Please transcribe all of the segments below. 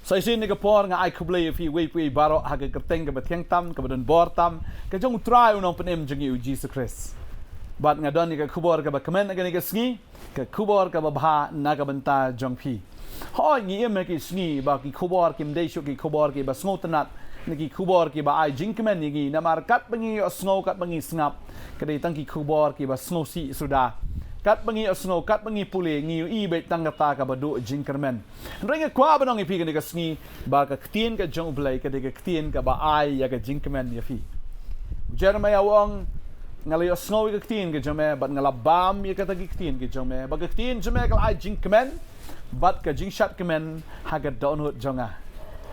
Sai sin ni ka por nga ai khublei fi we baro ha ka kerteng ka bathiang tam ka badon bor tam ka jong try unong penem jeng yu Jesus Christ. Bat nga don ni ka khubor ka ba comment nga ni ka sngi ka khubor ka ba bha na ka banta jong phi. Hoi ngi em ki sngi ba ki khubor kim dei shu ki khubor ki ba sngotanat ni ki khubor ki ba ai jing kemen ni na mar kat bangi sngo kat bangi snap ka dei tang ki khubor ki ba sngo si suda. Kat bangi asno kat bangi puli ngi i be tangata ka badu jinkermen ringa kwa banong ipi ka sngi ba ka ktien ka jong blai ka de ka ktien ka ba ai ya ka jinkermen ya fi Jeremaiah wong ngali asno ka ktien ka jome bat ngala bam ya ka tagi ktien ka jome ba ka ktien jome ka ai jinkermen bat ka jingshat kemen ha ka donut jonga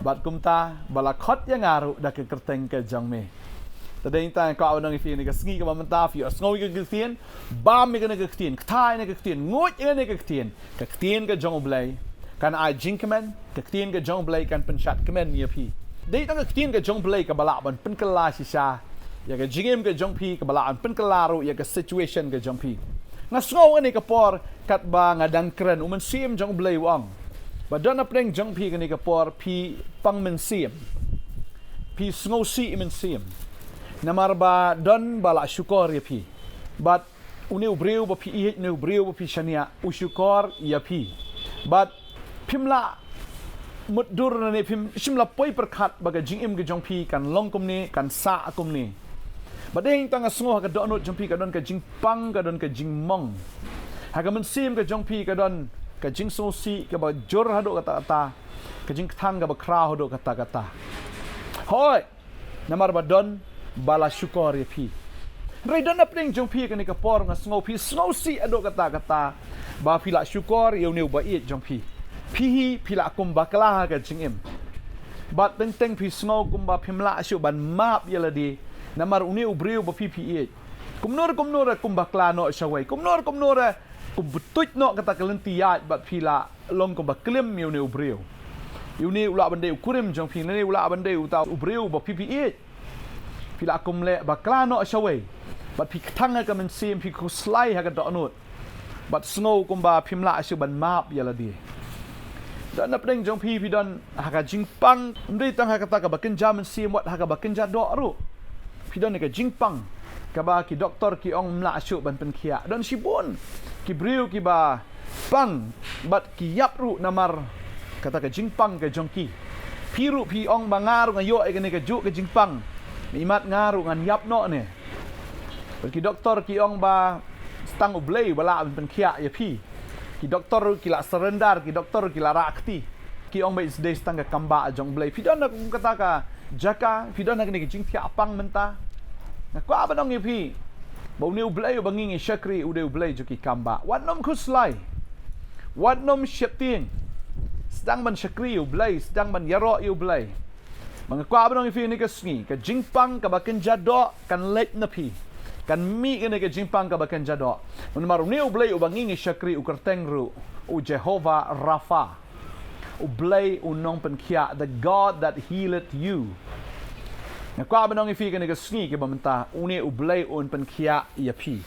bat kumta bala khot ya ngaru da ka kerteng ka jongme tadeng ta ka awang ifi ni ka sngi ka mamanta fi asngo ka ktien bam mi ka ktien kthai ni ka ktien ngoj ni ka ktien ka jong blai kan ai jinkmen ka ktien ka jong blai kan penshat kemen ni phi dei ta ka ktien ka jong blai ka bala ban pen kala sisa ya ka jingem ka jong phi ka bala an pen kala ru ya ka situation ka jong phi nga sngo ni ka por kat ba nga dangkren mynsiem jong blai wang ba don apeng jong phi ka ni ka por phi pang mynsiem phi sngo si mynsiem namar ba don bala syukor ya pi but uni ubreu ba pi i ne ubreu ba pi shania usyukor ya pi but pimla mudur na ne pim shimla poi perkhat baga jingim ge jong pi kan longkom ni kan sa akum ni badeng tanga sngo ka donut jong pi ka don ka jingpang ka don ka jingmong ha ka mynsiem ka jong pi ka don ka jing so si ka ba jor hado kata kata ka jing thang ka ba kra hado kata kata hoi namar ba don bala syukor ya pi rai don apeng jong pi kan ka por nga sngo pi sngo si ado kata kata ba pila syukor eu neu ba it jong pi hi pila kum bakla ka jingim bat teng pi sngo kum ba pimla syu ban map ya ladi namar uni ubreu ba pi it kumnor kum bakla no shawai kumnor kum butut no kata kalenti ya bat pila long kum ba klim eu neu ubreu eu neu la bande ukurim jong pi ne la bande uta ubreu ba pi it pila akum le bakla no shawai bat pi thanga ka mynsiem pi ku slai ha ka donut bat snow kumba pimla asyu ban map ya ladi dan apeng jong pi don ha ka jingpang ndai tang ha ka ta ka bakin jam mynsiem wat ha ka bakin ja do ru pi don ka jingpang ka ba ki doktor ki ong mla asyu ban pen khia don sibun ki briu ki ba pang bat ki yap ru namar kata ka jingpang ka jongki pi ru pi ong bangar ngayo e ka ju ka jingpang imat ngaru ngan yap no ne ki doktor ki ong ba stang ublei bala pen khia ya pi ki doktor ki la surrender ki doktor ki la rakti ki ong ba is day stang ka kamba jong blei pi don kata ka jaka pi don ni jing thia apang menta na kwa ba dong ya pi bo ni ublei ba ngi shakri ude ublei jo ki kamba wat nom khuslai wat nom shepting stang ban shakri ublei stang ban yaro ublei mga kwa ba nong ifi ni ka sngi ka jingpang ka bakin jado kan lek na pi kan mi ni ka jingpang ka bakin jado mun maru ni ublei u bangi shakri u kerteng ru u Jehovah Rafa ublei u nong pen khia the God that healeth you na kwa ba nong ifi ka ni ka sngi ka bamenta uni ublei un pen khia ya pi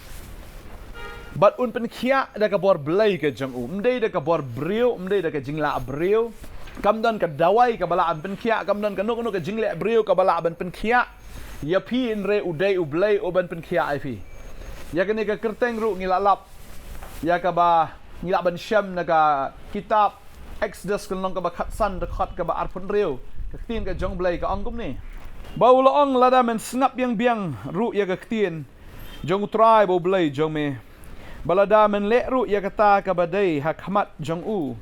but un pen khia da ka bor blei ka jang u mdei da ka bor brio mdei da ka jingla brio kamdan ka dawai ka bala ban khia kamdan ka nok ka jingle breu ka bala ban pen khia ya pi in re udai ublei o ban pen khia ai fi ya ka ni ka kerteng ru ngilalap ya ka ba ngila ban syam na ka kitab Eksodos kan long ka ba khatsan de khat ka ba arpun reu ka tin ka jong blei ka angkum ni bau lo ong lada men snap yang biang ru ya ka tin jong try bo blei jong me balada men le ru ya kata ka badai hak hamat jong u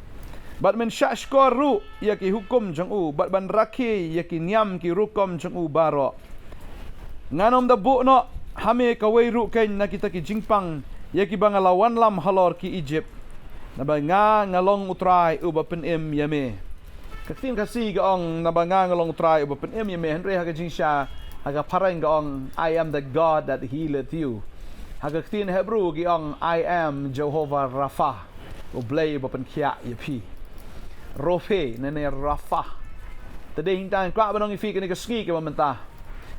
bat men syashkor ru ya ki hukum jong u bat ban rakhi ya ki nyam ki rukom jong u baro nganom da bu no hame ka wei ru ken na kita ki jingpang ya ki bangalawan lam halor ki Egypt na ba nga ngalong utrai u ba pen em yame ka tin ka si ga ong na ba nga ngalong utrai u ba pen em yame henre ha ka jingsha ha ka parang ga ong I am the God that healeth you ha ka tin Hebrew gi ong I am Jehovah Rafa u blei ba pen khia ya pi Rofe nene Rafa tade hintan kwa ba nong ifi ka ni ka ski ka mamenta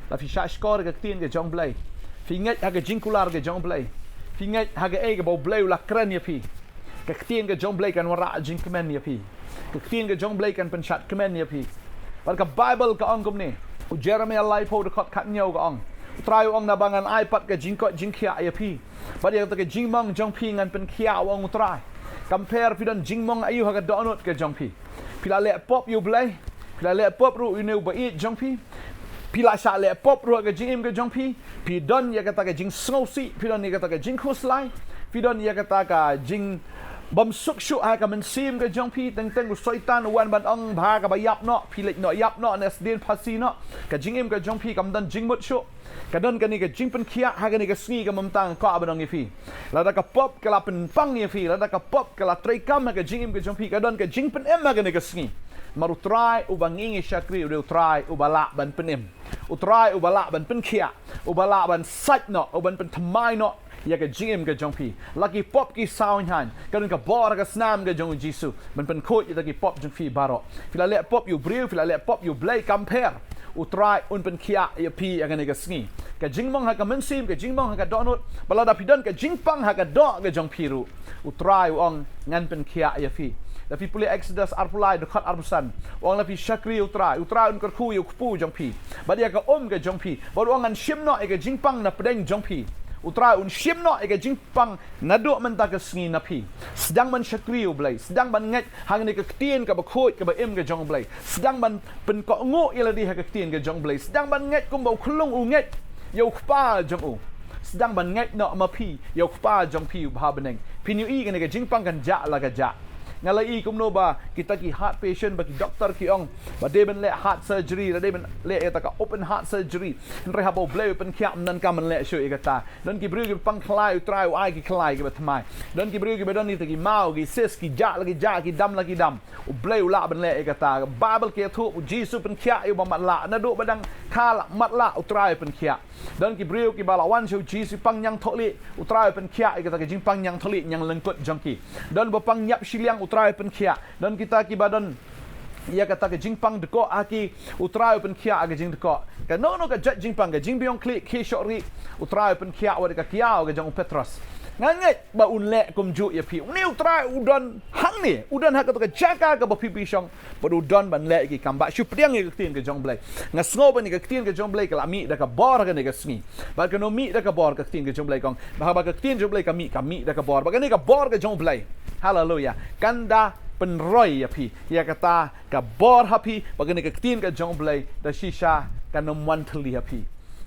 la fi sha skor ka tin ka jong blai fi ngai ha ka jingkular ka jong blai fi ngai ha ka e ka bo blai la kran ya pi ka tin ka jong blai kan wara jingkmen ya pi ke tin ke jong blai kan penchat kemen ya pi par ka bible ka ong kum ni u Jeremaiah lai po de khot khat nyau ka ong trai ong na bangan iPad ka jing ko jing khia ya pi par ya ta ke jing mong jong pi ngan pen khia ong trai compare pi don jing mong ayu ha ka donut ke jong pi pila le pop you blai pila le pop ru you know ba it jong pi pila sha le pop ru ka jing im ke jong pi pi don ya ka ta ke jing snow si pi don ni ka ta ke jing khuslai pi don ya ka ta ka jing bom suk shu ha ka men sim ke jong pi teng teng soitan wan ban ong bha ka ba yap no pi lek no yap no nes din phasi no ka jing im ke jong pi kam dan jing mut shu ka don ka ni ka jing pen khia ha ka ni ka sngi ka mam tang ka ba dong fi la da ka pop ka la pen pang ye fi la da ka pop ka la trei kam ka jing im ke jong pi ka don ka jing pen em ha ka ni ka sngi maru try u bangingi shakri u try u bala ban pen em u try u bala ban pen khia u bala ban sat no u ban pen thamai no ya ka jim ka jong pi lucky pop ki sound han ka ka bor ka snam ka jong jisu man pen khot ya ki pop jong fi baro fila le pop you brill fila le pop you blay compare u try un pen khia ya pi ya ka ni ka sngi ka jing mong ha ka men sim ka jing mong ha ka donut bala da pidon ka jing pang ha ka do ka jong pi ru u try u ong ngan pen khia ya fi la fi puli Eksodos arpulai de khat arbusan ong la fi shakri u try un kar khu yu pu jong pi ba dia ka ka jong pi ba ong an shim no e ka jing pang na pedeng jong pi utrai un shim no ega jingpang nado man ta ka sngi na pi sedang man shakriu blai sedang ban ngat hang ni ka tien ka ba khoi ka ba em ka jong blai sedang ban pen ko ngo ila di ha ka tien ka jong blai sedang ban ngat kum ba khulung u ngat yo khpa jong u sedang ban ngat no ma pi yo khpa jong pi u ba beneng pin yu i ka ni ka jingpang kan ja la ka ja ngalai kum no ba kita ki heart patient ba ki doctor ki ong ba de ben le heart surgery la de ben le eta ka open heart surgery nre ha bo ble pen khiam nan ka man le shu e ta don ki bru ki pang khlai u trai u ai ki khlai ki ba thmai don ki bru ki ba don ni ta ki mau ki sis ki ja ki dam la ki dam u ble u la ben le e ta bible ke thu u jisu pen khia u ba mat la na do ba dang kha la mat la u trai pen khia don ki bru ki ba la wan shu jisu pang nyang tholi u trai pen khia e ta ki jing pang nyang tholi nyang lengkot jongki don ba pang nyap Shillong utrai pen khia dan kita ki badan ia kata ke jingpang deko aki utrai pen khia aga jing deko ka no ka jingpang ka jingbiong klik ki shori utrai pen khia wa ka kiao ga jong Petros nganget ba unle kum ju ya pi ni utrai udon hang ni udon ha ka jaka ka ba pi shong ba udon ban le ki kamba shu priang ki tin ke jong blai ngasngo ba ni ka tin ke jong blai ka la mi da ka bor ka ni ka sngi ba ka no mi da ka bor ka tin ke jong blai kong ba ka tin jong blai ka mi da ka bor ba ka ni ka bor ka jong blai hallelujah kanda penroy ya pi ya kata ka bor hapi bagani ka tin ka jong blai da shisha ka nom wan thli hapi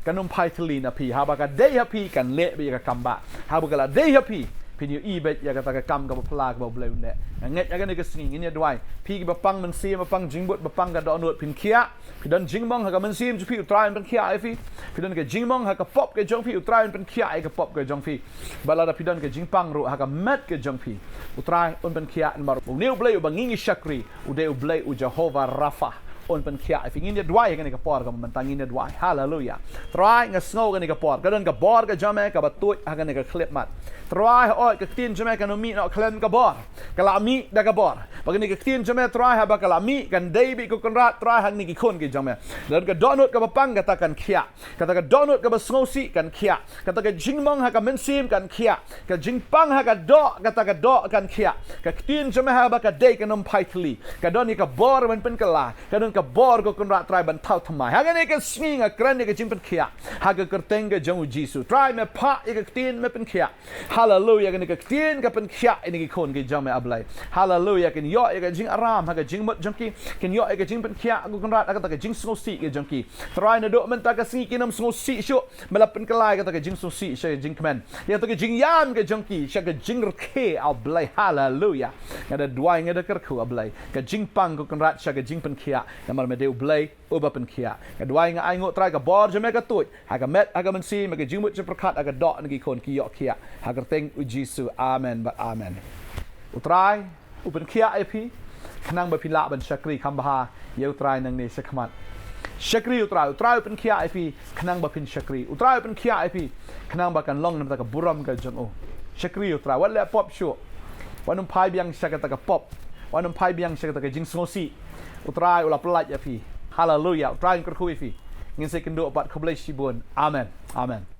ka nom pai thli na pi ha ba ka dei hapi kan le bi ka kamba ha ba ka la dei hapi pin yu i bet ya kata ka kam ka pla ka blai ne nget ya ka ni ka sing ni dwai pi ki ba pang man si ma pang jingbut ba pang ka do nut pin khia pi don jingmong ha ka man sim chu pi try pen khia ai fi pi don ka jingmong ha ka pop ka jong pi try pen khia ai ka pop ka jong pi bala da pi don ka jingpang ru ha ka met ka jong pi utrai un pen khia an mar u neu blai u bangingi shakri u de u blai u Jehovah Rafa on pen khia I think in the dwai ka ni ka por ka man tang in the dwai hallelujah try nga snow ka ni ka por ka don ka bor ka jame ka batut ha ka ni ka clip mat try oi ka tin jame ka no mi no klem ka bor ka la mi da ka bor ba ni ka tin jame try ha ba ka la mi kan dei ko kon rat try hang ni ki khon ki jame don ka donut ka ba pang ka ta kan khia ka ta ka donut ka ba snow si kan khia ka ta ka jingmong ha ka men sim kan khia ka jingpang ha ka do ka ta ka do kan khia ka tin jame ha ba ka dei ka nom paitli ka don ni ka bor man pen ka la ka don ka bor ko kon rat try ban thau thamai ha ga ni ka swing a kran ni ka jing pen khia ha ka kerteng ka jong jisu try me pa ik ka tin me pen khia hallelujah ka ni ka tin ka pen khia ni ki khon ki jame ablai hallelujah kan yo ka jing aram ha ka jing mot jong ki kan yo ka jing pen khia ko kon rat ka ta ka jing sngo si ka jong ki try na do man ta ka sngi ki nam sngo si shu mala pen ka lai ka ta ka jing sngo si sha jing kmen ya ta ka jing yam ka jong ki sha ka jing rke ablai hallelujah ka da dwai nga da ker khu ablai ka jing pang ko kon rat sha ka jing pen khia namar me deu blai uba pen khia ka dwai nga ai ngo try ka bor jame ka tut ha ka met ha ka man si me ka jing mut che prakat ha ka do ni kon ki yo khia ha ka teng u jisu amen but amen utrai upen khia ai pi khnang ba pila ban shakri khamba ye utrai nang ni sakmat shakri utrai upen khia ai pi khnang ba pin shakri utrai upen khia ai pi khnang ba kan long nam ta ka buram ka jong o shakri utrai wat le pop shu wanum pai biang shakata ka pop wanum pai biang shakata ka jing sosi utrai ula pelat ya pi hallelujah utrai kan khu fi ngin se kendo pat khoblai shibun amen amen